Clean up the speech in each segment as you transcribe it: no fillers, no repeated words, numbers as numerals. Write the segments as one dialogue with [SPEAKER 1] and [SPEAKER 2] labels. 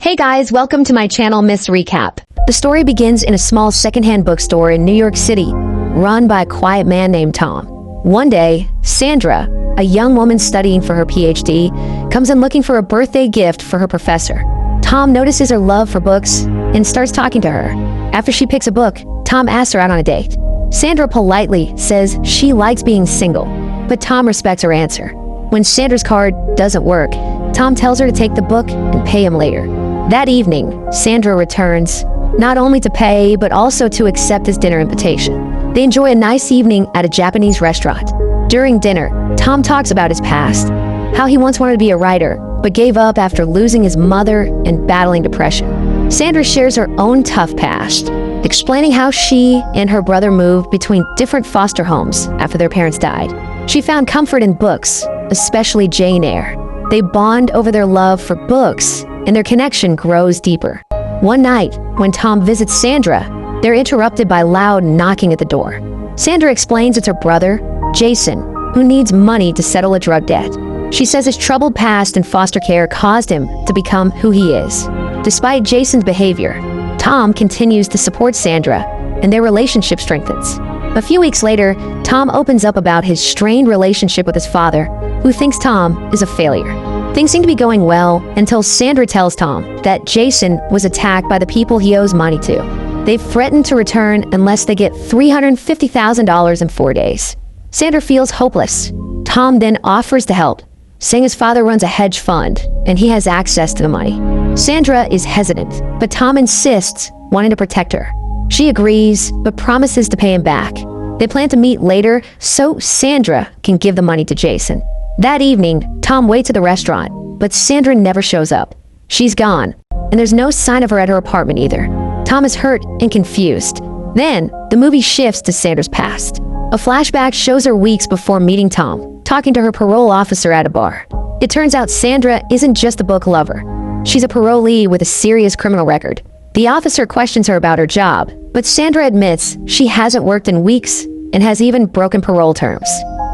[SPEAKER 1] Hey guys, welcome to my channel, Miss Recap. The story begins in a small secondhand bookstore in New York City, run by a quiet man named Tom. One day, Sandra, a young woman studying for her PhD, comes in looking for a birthday gift for her professor. Tom notices her love for books and starts talking to her. After she picks a book, Tom asks her out on a date. Sandra politely says she likes being single, but Tom respects her answer. When Sandra's card doesn't work, Tom tells her to take the book and pay him later. That evening, Sandra returns, not only to pay, but also to accept his dinner invitation. They enjoy a nice evening at a Japanese restaurant. During dinner, Tom talks about his past, how he once wanted to be a writer, but gave up after losing his mother and battling depression. Sandra shares her own tough past, explaining how she and her brother moved between different foster homes after their parents died. She found comfort in books, especially Jane Eyre. They bond over their love for books, and their connection grows deeper. One night, when Tom visits Sandra, they're interrupted by loud knocking at the door. Sandra explains it's her brother, Jason, who needs money to settle a drug debt. She says his troubled past in foster care caused him to become who he is. Despite Jason's behavior, Tom continues to support Sandra, and their relationship strengthens. A few weeks later, Tom opens up about his strained relationship with his father, who thinks Tom is a failure. Things seem to be going well until Sandra tells Tom that Jason was attacked by the people he owes money to. They've threatened to return unless they get $350,000 in 4 days. Sandra feels hopeless. Tom then offers to help, saying his father runs a hedge fund and he has access to the money. Sandra is hesitant, but Tom insists, wanting to protect her. She agrees, but promises to pay him back. They plan to meet later so Sandra can give the money to Jason. That evening, Tom waits at the restaurant, but Sandra never shows up. She's gone, and there's no sign of her at her apartment either. Tom is hurt and confused. Then, the movie shifts to Sandra's past. A flashback shows her weeks before meeting Tom, talking to her parole officer at a bar. It turns out Sandra isn't just a book lover. She's a parolee with a serious criminal record. The officer questions her about her job, but Sandra admits she hasn't worked in weeks and has even broken parole terms.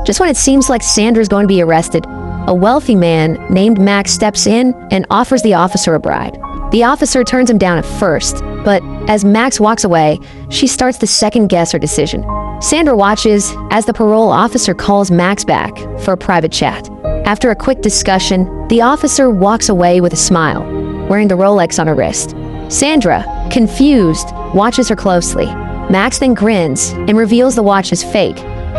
[SPEAKER 1] Just when it seems like Sandra's going to be arrested, a wealthy man named Max steps in and offers the officer a bribe. The officer turns him down at first, but as Max walks away, she starts to second-guess her decision. Sandra watches as the parole officer calls Max back for a private chat. After a quick discussion, the officer walks away with a smile, wearing the Rolex on her wrist. Sandra, confused, watches her closely. Max then grins and reveals the watch is fake,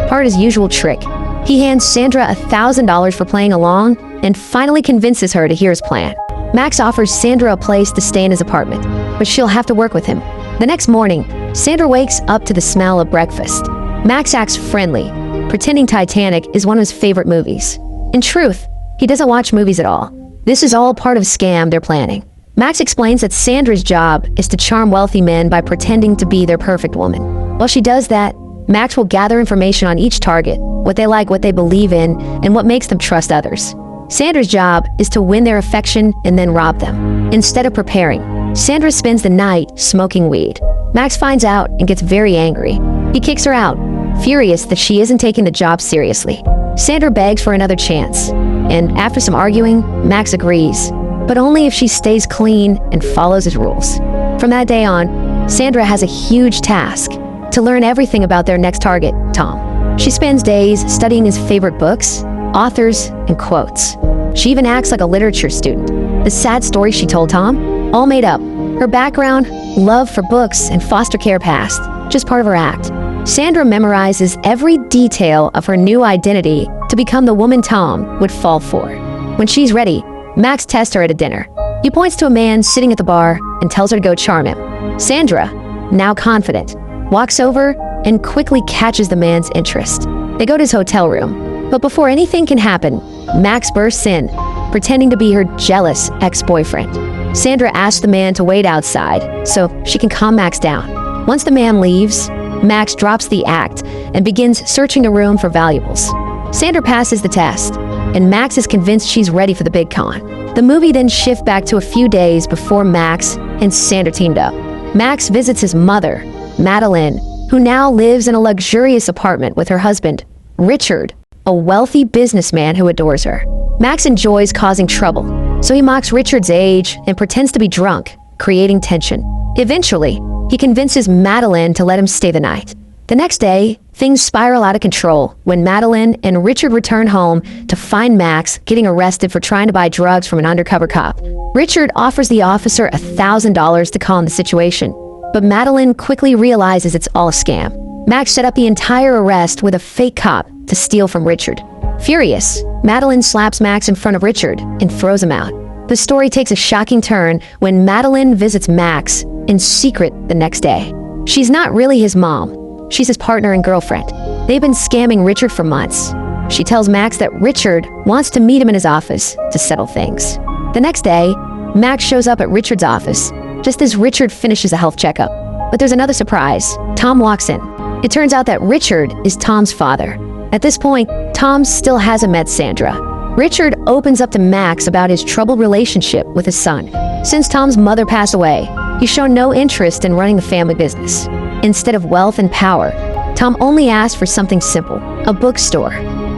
[SPEAKER 1] part of his usual trick. He hands Sandra $1,000 for playing along and finally convinces her to hear his plan. Max offers Sandra a place to stay in his apartment, but she'll have to work with him. The next morning, Sandra wakes up to the smell of breakfast. Max acts friendly, pretending Titanic is one of his favorite movies. In truth, he doesn't watch movies at all. This is all part of a scam they're planning. Max explains that Sandra's job is to charm wealthy men by pretending to be their perfect woman. While she does that, Max will gather information on each target, what they like, what they believe in, and what makes them trust others. Sandra's job is to win their affection and then rob them. Instead of preparing, Sandra spends the night smoking weed. Max finds out and gets very angry. He kicks her out, furious that she isn't taking the job seriously. Sandra begs for another chance, and after some arguing, Max agrees, but only if she stays clean and follows his rules. From that day on, Sandra has a huge task: to learn everything about their next target, Tom. She spends days studying his favorite books, authors, and quotes. She even acts like a literature student. The sad story she told Tom, all made up. Her background, love for books, and foster care past, just part of her act. Sandra memorizes every detail of her new identity to become the woman Tom would fall for. When she's ready, Max tests her at a dinner. He points to a man sitting at the bar and tells her to go charm him. Sandra, now confident, walks over and quickly catches the man's interest. They go to his hotel room, but before anything can happen, Max bursts in, pretending to be her jealous ex-boyfriend. Sandra asks the man to wait outside so she can calm Max down. Once the man leaves, Max drops the act and begins searching the room for valuables. Sandra passes the test, and Max is convinced she's ready for the big con. The movie then shifts back to a few days before Max and Sandra teamed up. Max visits his mother, Madeline, who now lives in a luxurious apartment with her husband, Richard, a wealthy businessman who adores her. Max enjoys causing trouble, So he mocks Richard's age and pretends to be drunk, creating tension. Eventually, he convinces Madeline to let him stay the night. The next day, things spiral out of control when Madeline and Richard return home to find Max getting arrested for trying to buy drugs from an undercover cop. Richard offers the officer $1,000 to calm the situation, but Madeline quickly realizes it's all a scam. Max set up the entire arrest with a fake cop to steal from Richard. Furious, Madeline slaps Max in front of Richard and throws him out. The story takes a shocking turn when Madeline visits Max in secret the next day. She's not really his mom. She's his partner and girlfriend. They've been scamming Richard for months. She tells Max that Richard wants to meet him in his office to settle things. The next day, Max shows up at Richard's office just as Richard finishes a health checkup. But there's another surprise. Tom walks in. It turns out that Richard is Tom's father. At this point, Tom still hasn't met Sandra. Richard opens up to Max about his troubled relationship with his son. Since Tom's mother passed away, he's shown no interest in running the family business. Instead of wealth and power, Tom only asked for something simple, a bookstore.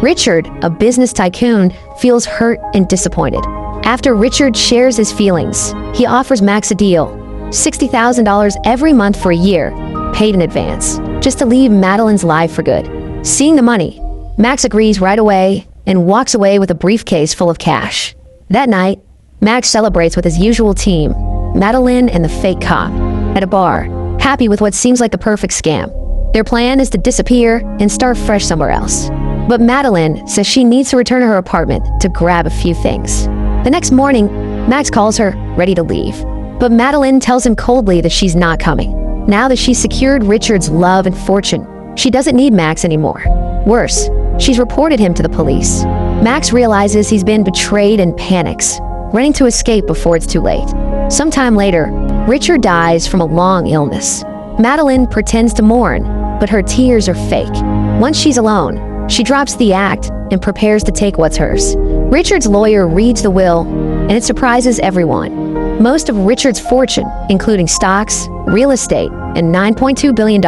[SPEAKER 1] Richard, a business tycoon, feels hurt and disappointed. After Richard shares his feelings, he offers Max a deal, $60,000 every month for a year, paid in advance, just to leave Madeline's life for good. Seeing the money, Max agrees right away and walks away with a briefcase full of cash. That night, Max celebrates with his usual team, Madeline and the fake cop, at a bar, happy with what seems like the perfect scam. Their plan is to disappear and start fresh somewhere else. But Madeline says she needs to return to her apartment to grab a few things. The next morning, Max calls her, ready to leave. But Madeline tells him coldly that she's not coming. Now that she's secured Richard's love and fortune, she doesn't need Max anymore. Worse, she's reported him to the police. Max realizes he's been betrayed and panics, running to escape before it's too late. Sometime later, Richard dies from a long illness. Madeline pretends to mourn, but her tears are fake. Once she's alone, she drops the act and prepares to take what's hers. Richard's lawyer reads the will, and it surprises everyone. Most of Richard's fortune, including stocks, real estate, and $9.2 billion,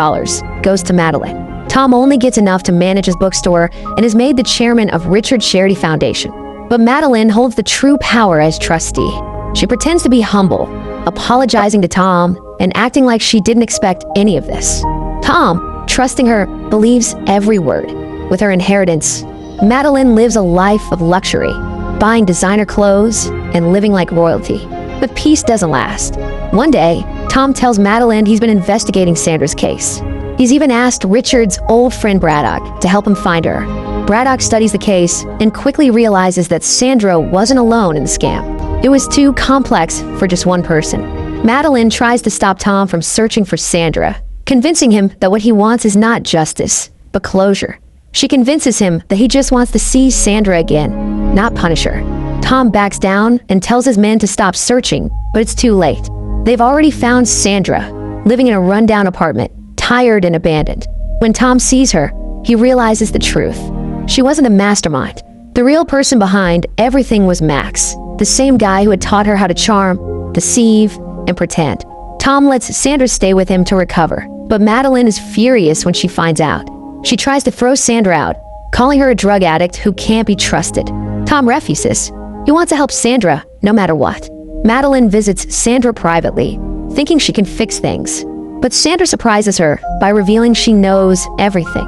[SPEAKER 1] goes to Madeline. Tom only gets enough to manage his bookstore and is made the chairman of Richard's Charity Foundation. But Madeline holds the true power as trustee. She pretends to be humble, apologizing to Tom and acting like she didn't expect any of this. Tom, trusting her, believes every word. With her inheritance, Madeline lives a life of luxury, buying designer clothes and living like royalty. But peace doesn't last. One day, Tom tells Madeline he's been investigating Sandra's case. He's even asked Richard's old friend Braddock to help him find her. Braddock studies the case and quickly realizes that Sandra wasn't alone in the scam. It was too complex for just one person. Madeline tries to stop Tom from searching for Sandra, convincing him that what he wants is not justice, but closure. She convinces him that he just wants to see Sandra again, not punish her. Tom backs down and tells his men to stop searching, but it's too late. They've already found Sandra, living in a rundown apartment, tired and abandoned. When Tom sees her, he realizes the truth. She wasn't a mastermind. The real person behind everything was Max, the same guy who had taught her how to charm, deceive, and pretend. Tom lets Sandra stay with him to recover, but Madeline is furious when she finds out. She tries to throw Sandra out, calling her a drug addict who can't be trusted. Tom refuses. He wants to help Sandra, no matter what. Madeline visits Sandra privately, thinking she can fix things. But Sandra surprises her by revealing she knows everything.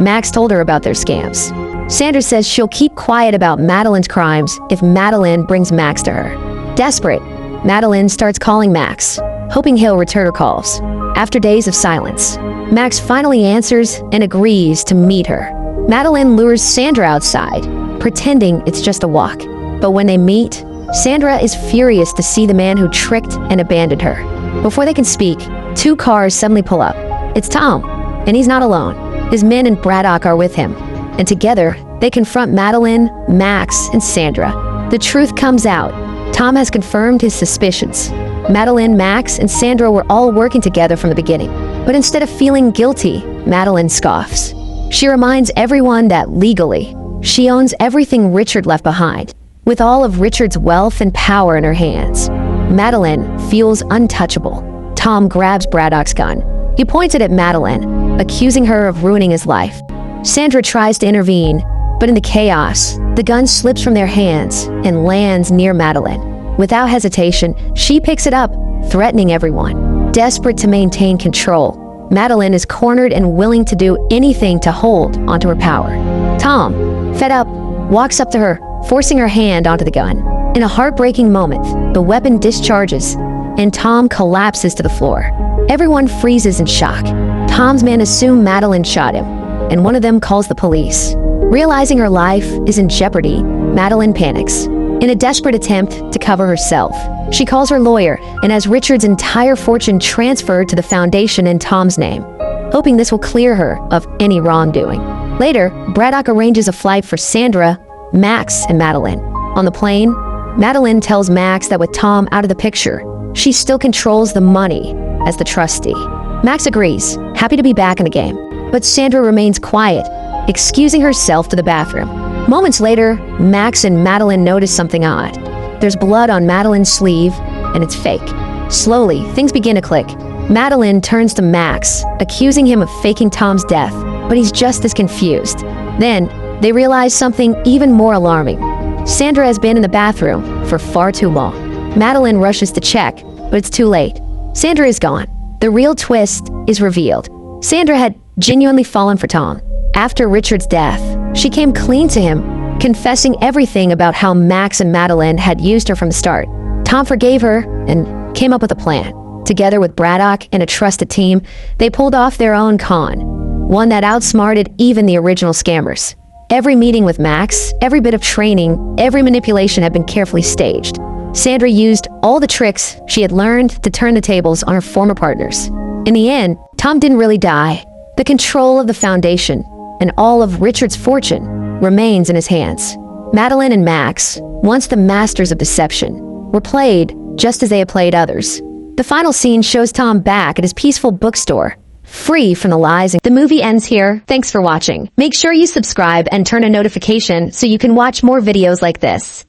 [SPEAKER 1] Max told her about their scams. Sandra says she'll keep quiet about Madeline's crimes if Madeline brings Max to her. Desperate, Madeline starts calling Max, hoping he'll return her calls. After days of silence, Max finally answers and agrees to meet her. Madeline lures Sandra outside, pretending it's just a walk. But when they meet, Sandra is furious to see the man who tricked and abandoned her. Before they can speak, two cars suddenly pull up. It's Tom, and he's not alone. His men and Braddock are with him, and together, they confront Madeline, Max, and Sandra. The truth comes out. Tom has confirmed his suspicions. Madeline, Max, and Sandra were all working together from the beginning. But instead of feeling guilty, Madeline scoffs. She reminds everyone that legally, she owns everything Richard left behind. With all of Richard's wealth and power in her hands, Madeline feels untouchable. Tom grabs Braddock's gun. He points it at Madeline, accusing her of ruining his life. Sandra tries to intervene, but in the chaos, the gun slips from their hands and lands near Madeline. Without hesitation, she picks it up, threatening everyone. Desperate to maintain control, Madeline is cornered and willing to do anything to hold onto her power. Tom, fed up, walks up to her, forcing her hand onto the gun. In a heartbreaking moment, the weapon discharges, and Tom collapses to the floor. Everyone freezes in shock. Tom's men assume Madeline shot him, and one of them calls the police. Realizing her life is in jeopardy, Madeline panics. In a desperate attempt to cover herself, she calls her lawyer and has Richard's entire fortune transferred to the foundation in Tom's name, hoping this will clear her of any wrongdoing. Later, Braddock arranges a flight for Sandra, Max, and Madeline. On the plane, Madeline tells Max that with Tom out of the picture, she still controls the money as the trustee. Max agrees, happy to be back in the game, but Sandra remains quiet, excusing herself to the bathroom. Moments later, Max and Madeline notice something odd. There's blood on Madeline's sleeve, and it's fake. Slowly, things begin to click. Madeline turns to Max, accusing him of faking Tom's death, but he's just as confused. Then, they realize something even more alarming. Sandra has been in the bathroom for far too long. Madeline rushes to check, but it's too late. Sandra is gone. The real twist is revealed. Sandra had genuinely fallen for Tom. After Richard's death, she came clean to him, confessing everything about how Max and Madeline had used her from the start. Tom forgave her and came up with a plan. Together with Braddock and a trusted team, they pulled off their own con, one that outsmarted even the original scammers. Every meeting with Max, every bit of training, every manipulation had been carefully staged. Sandra used all the tricks she had learned to turn the tables on her former partners. In the end, Tom didn't really die. The control of the foundation and all of Richard's fortune remains in his hands. Madeline and Max, once the masters of deception, were played just as they had played others. The final scene shows Tom back at his peaceful bookstore, free from the lies. The movie ends here. Thanks for watching. Make sure you subscribe and turn on notification so you can watch more videos like this.